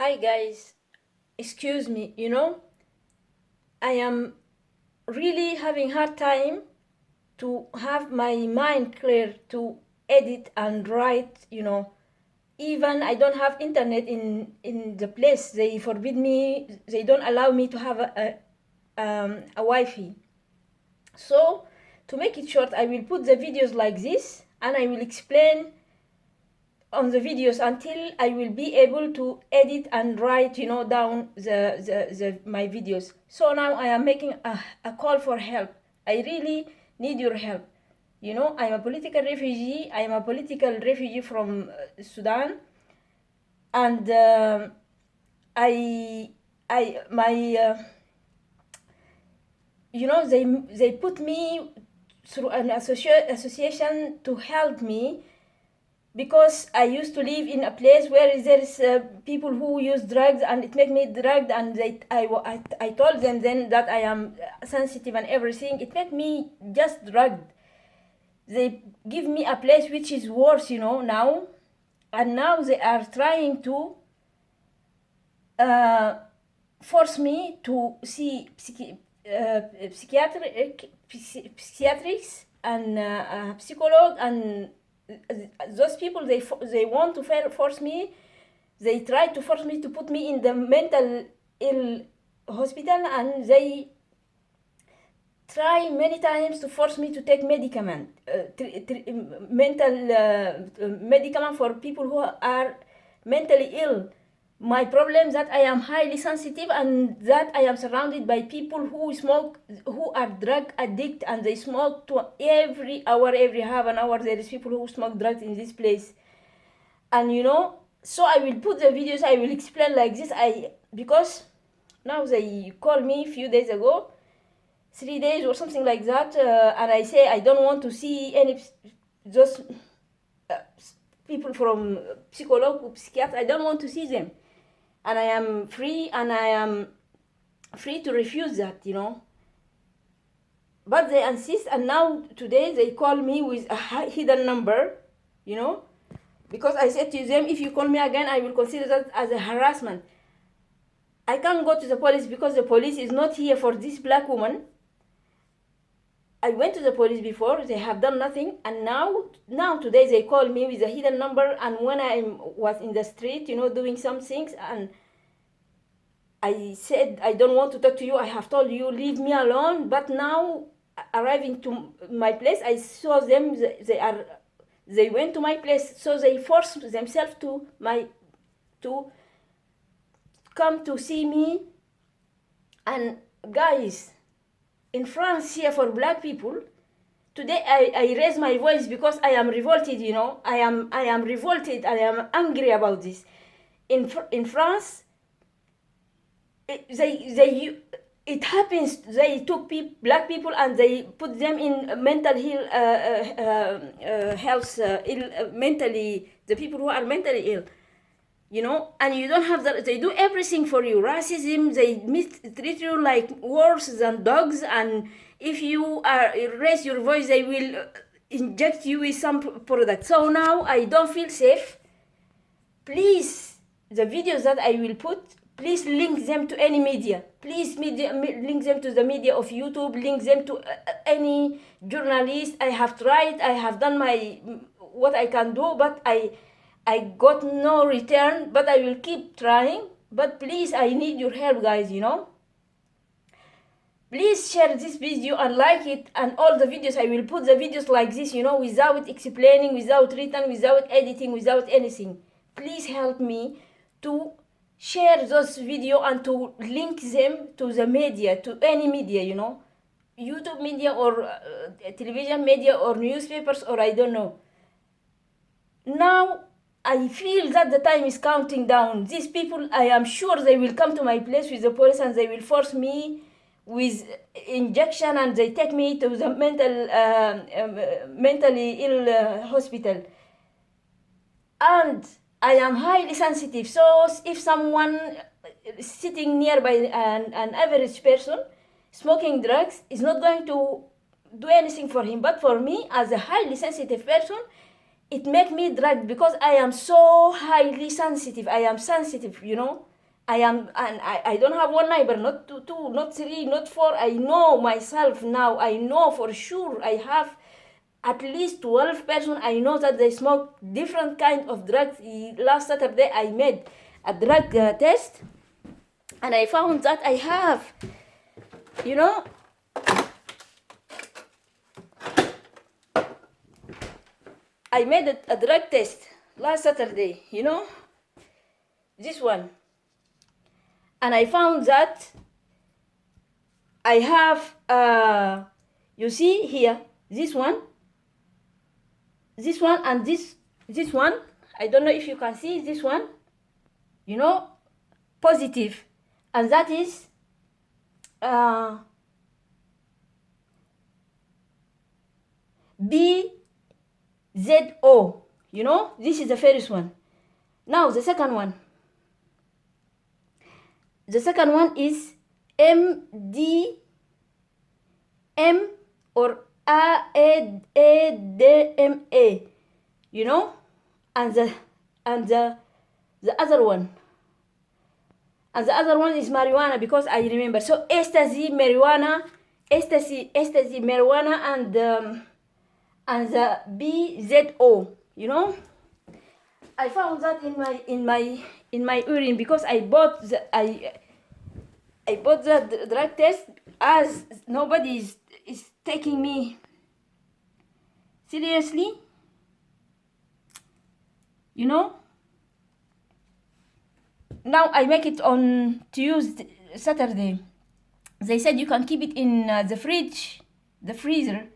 Hi guys, excuse me, I am really having hard time to have my mind clear to edit and write, Even I don't have internet in the place. They forbid me, they don't allow me to have a Wi-Fi. So, to make it short, I will put the videos like this and I will explain on the videos until I will be able to edit and write, down my videos. So now I am making a call for help. I really need your help. I'm a political refugee. I am a political refugee from Sudan, and I, my, they put me through an association to help me because I used to live in a place where there is people who use drugs and it made me drugged, and I told them then that I am sensitive and everything. It made me just drugged. They give me a place which is worse, now, and now they are trying to force me to see psychiatrics and psychologue, and those people they want to force me. They try to force me to put me in the mental ill hospital, and they try many times to force me to take medicament, mental medicament for people who are mentally ill. My problem is that I am highly sensitive and that I am surrounded by people who smoke, who are drug addict, and they smoke to every hour, every half an hour. There is people who smoke drugs in this place, and so I will put the videos. I will explain like this. Because now they called me a few days ago, 3 days or something like that, and I say I don't want to see any those uh, people from psychologue or psychiatrist. I don't want to see them, and I am free, and I am free to refuse that, But they insist, and now today they call me with a hidden number, because I said to them, if you call me again, I will consider that as a harassment. I can't go to the police because the police is not here for this black woman. I went to the police before, they have done nothing, and now today they call me with a hidden number, and when I was in the street, doing some things, and I said, I don't want to talk to you, I have told you, leave me alone. But now, arriving to my place, I saw them, they went to my place, so they forced themselves to come to see me. And guys, in France here for black people, today I raise my voice because I am revolted, I am revolted, I am angry about this. In France, it happens, they took black people and they put them in mental health, mentally, the people who are mentally ill, and you don't have that. They do everything for you. Racism, they treat you like worse than dogs, and if you raise your voice, they will inject you with some product. So now I don't feel safe. Please, the videos that I will put, please link them to any media. Please link them to the media of YouTube, link them to any journalist. I have tried, I have done what I can do, but I got no return, but I will keep trying. But please, I need your help, guys, Please share this video and like it, and all the videos. I will put the videos like this, without explaining, without written, without editing, without anything. Please help me to share those video and to link them to the media, to any media, YouTube media or television media or newspapers, or I don't know. Now I feel that the time is counting down. These people, I am sure they will come to my place with the police and they will force me with injection, and they take me to the mentally ill hospital. And I am highly sensitive, so if someone sitting nearby an average person smoking drugs is not going to do anything for him, but for me, as a highly sensitive person, it make me drug because I am so highly sensitive. I am sensitive, you know. I am, and I don't have one neighbor, not two, not three, not four. I know myself now. I know for sure I have at least 12 person. I know that they smoke different kind of drugs. Last Saturday I made a drug test, and I found that I have, you know, I made a drug test last Saturday, you know, this one. And I found that I have, you see here, this one, and this one. I don't know if you can see this one, you know, positive. And that is BZO, you know, this is the first one. Now the second one. The second one is MDM or AADMA, you know, and the other one. And the other one is marijuana, because I remember. So ecstasy, marijuana, and the BZO, you know. I found that in my urine, because I bought the drug test, as nobody is taking me seriously, you know. Now I make it on Tuesday, Saturday. They said you can keep it in the fridge, the freezer,